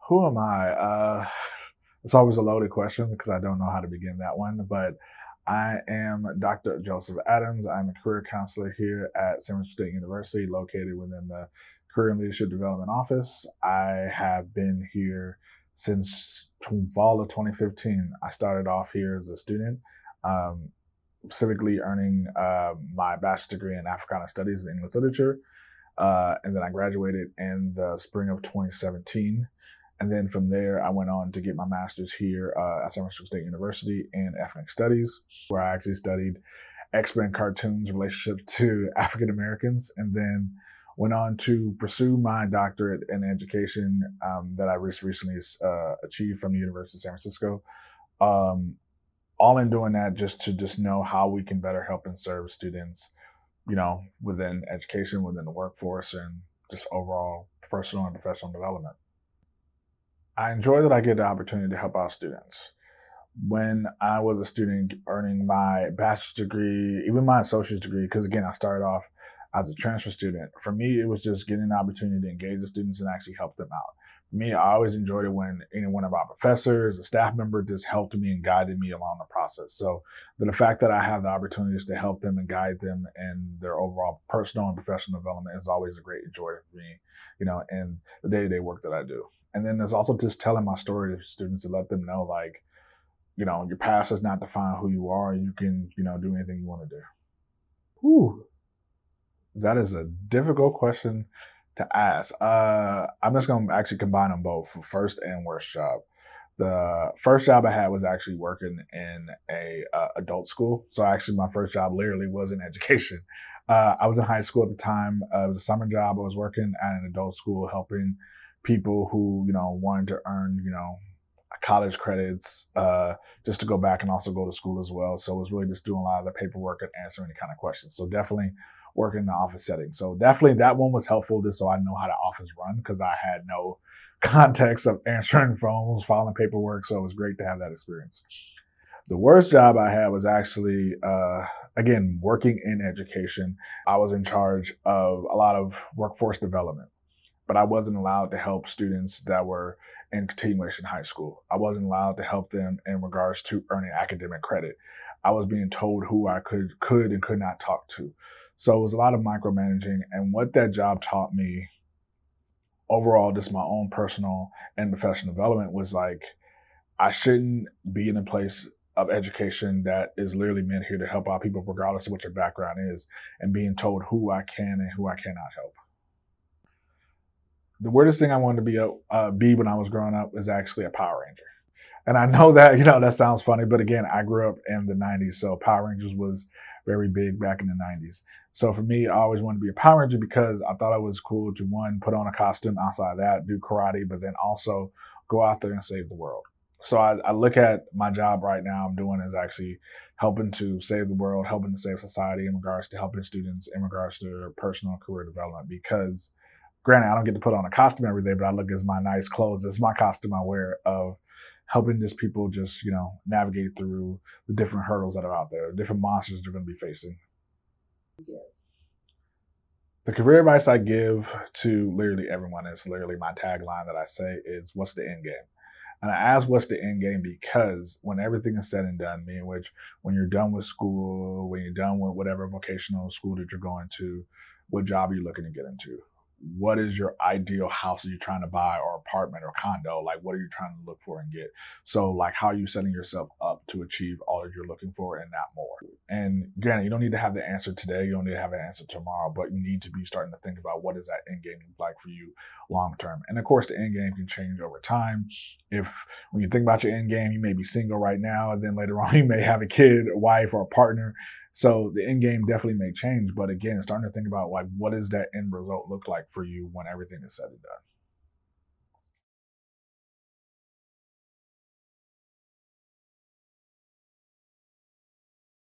Who am I? It's always a loaded question because I don't know how to begin that one. But I am Dr. Joseph Adams. I'm a career counselor here at San Francisco State University, located within the Career and Leadership Development Office. I have been here since fall of 2015. I started off here as a student, um, specifically earning my bachelor's degree in Africana Studies and English Literature. And then I graduated in the spring of 2017. And then from there, I went on to get my master's here at San Francisco State University in ethnic studies, where I actually studied X-Men cartoons relationship to African Americans, and then went on to pursue my doctorate in education that I recently achieved from the University of San Francisco. Um, all in doing that just know how we can better help and serve students, within education, within the workforce, and just overall personal and professional development. I enjoy that I get the opportunity to help out students. When I was a student earning my bachelor's degree, even my associate's degree, because again, I started off as a transfer student. For me, it was just getting an opportunity to engage the students and actually help them out. For me, I always enjoyed it when any one of our professors, a staff member, just helped me and guided me along the process. So the fact that I have the opportunities to help them and guide them in their overall personal and professional development is always a great joy for me, in the day-to-day work that I do. And then there's also just telling my story to students to let them know, like, your past does not define who you are. You can, do anything you want to do. Whew, that is a difficult question to ask. I'm just going to actually combine them both, first and worst job. The first job I had was actually working in a adult school. So actually, my first job literally was in education. I was in high school at the time. It was a summer job. I was working at an adult school helping people who wanted to earn college credits just to go back and also go to school as well. So it was really just doing a lot of the paperwork and answering any kind of questions. So definitely working in the office setting. So definitely that one was helpful just so I know how the office run, because I had no context of answering phones, filing paperwork. So it was great to have that experience. The worst job I had was actually, again, working in education. I was in charge of a lot of workforce development, but I wasn't allowed to help students that were in continuation high school. I wasn't allowed to help them in regards to earning academic credit. I was being told who I could and could not talk to. So it was a lot of micromanaging. And what that job taught me overall, just my own personal and professional development, was like, I shouldn't be in a place of education that is literally meant here to help out people regardless of what your background is, and being told who I can and who I cannot help. The weirdest thing I wanted to be when I was growing up was actually a Power Ranger. And I know that, that sounds funny, but again, I grew up in the 90s. So Power Rangers was very big back in the 90s. So for me, I always wanted to be a Power Ranger because I thought it was cool to, one, put on a costume, outside of that, do karate, but then also go out there and save the world. So I look at my job right now I'm doing is actually helping to save the world, helping to save society in regards to helping students in regards to their personal career development. Because granted, I don't get to put on a costume every day, but I look as my nice clothes. It's my costume I wear of helping just people just, navigate through the different hurdles that are out there, the different monsters they're going to be facing. Yeah. The career advice I give to literally everyone is literally my tagline that I say is, what's the end game? And I ask what's the end game because when everything is said and done, meaning which when you're done with school, when you're done with whatever vocational school that you're going to, what job are you looking to get into? What is your ideal house that you're trying to buy, or apartment or condo? Like, what are you trying to look for and get? So like, how are you setting yourself up to achieve all that you're looking for and that more? And granted, you don't need to have the answer today. You don't need to have an answer tomorrow, but you need to be starting to think about what does that end game look like for you long term. And of course, the end game can change over time. If when you think about your end game, you may be single right now, and then later on you may have a kid, a wife, or a partner. So the end game definitely may change, but again, starting to think about like, what does that end result look like for you when everything is said and done?